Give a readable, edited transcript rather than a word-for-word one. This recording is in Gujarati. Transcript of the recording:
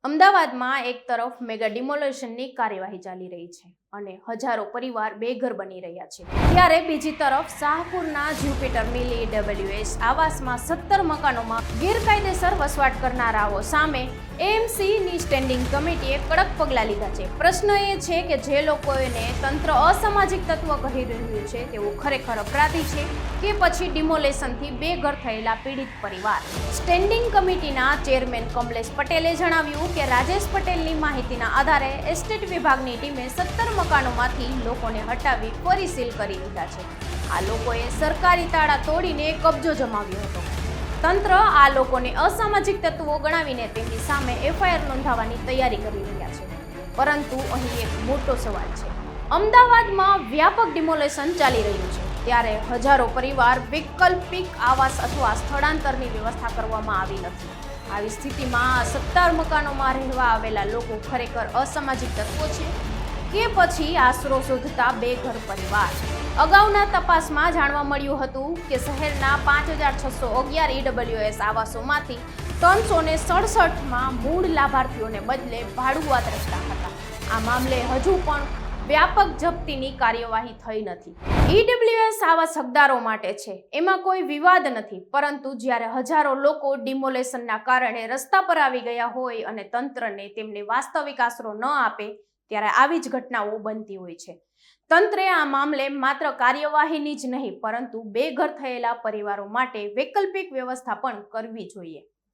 અમદાવાદમાં એક તરફ મેગા ડિમોલેશનની કાર્યવાહી ચાલી રહી છે અને હજારો પરિવાર બેઘર બની રહ્યા છે, ત્યારે બીજી તરફ શાહપુરના જ્યુપિટર મિલ EWS આવાસમાં 17 મકાનોમાં ગેરકાયદેસર વસવાટ કરનારાઓ સામે AMCની સ્ટેન્ડિંગ કમિટીએ કડક પગલાં લીધા છે. પ્રશ્ન એ છે કે જે લોકોને તંત્ર અસામાજિક તત્વ કહી રહ્યું છે તેઓ ખરેખર અપરાધી છે કે પછી ડિમોલેશનથી બેઘર થયેલા પીડિત પરિવાર. સ્ટેન્ડિંગ કમિટીના ચેરમેન કમલેશ પટેલે જણાવ્યું કે રાજેશ પટેલની માહિતીના આધારે એસ્ટેટ વિભાગની ટીમે 17 મકાનોમાંથી લોકોને હટાવી ફરી સીલ કરી દીધા છે. આ લોકોએ સરકારી તાળા તોડીને કબજો જમાવ્યો હતો. તંત્ર આ લોકોને અસામાજિક તત્વો ગણાવીને તેમની સામે FIR નોંધાવવાની તૈયારી કરી રહ્યા છે. પરંતુ અહીં એક મોટો સવાલ છે. અમદાવાદમાં વ્યાપક ડિમોલેશન ચાલી રહ્યું છે, ત્યારે હજારો પરિવાર વૈકલ્પિક આવાસ અથવા સ્થળાંતરની વ્યવસ્થા કરવામાં આવી નથી. આવી સ્થિતિમાં 17 મકાનોમાં રહેવા આવેલા લોકો ખરેખર અસામાજિક તત્વો છે કે પછી આશરો શોધતા બેઘર પરિવાર? અગાઉના તપાસમાં જાણવા મળ્યું હતું કે શહેરના 5611 EWS આવાસોમાંથી 367માં મૂળ લાભાર્થીઓને બદલે ભાડુઆત રહેતા હતા. આ મામલે હજુ પણ વ્યાપક જપ્તીની કાર્યવાહી થઈ નથી. EWS આવાસ હકદારો માટે છે, એમાં કોઈ વિવાદ નથી, પરંતુ જ્યારે હજારો લોકો ડિમોલેશનના કારણે રસ્તા પર આવી ગયા હોય અને તંત્રને તેમને વાસ્તવિક આશરો ન આપે, ત્યારે આવી જ ઘટનાઓ બનતી હોય છે. તંત્રે આ મામલે માત્ર કાર્યવાહીની જ નહીં, પરંતુ બેઘર થયેલા પરિવારો માટે વૈકલ્પિક વ્યવસ્થા પણ કરવી જોઈએ.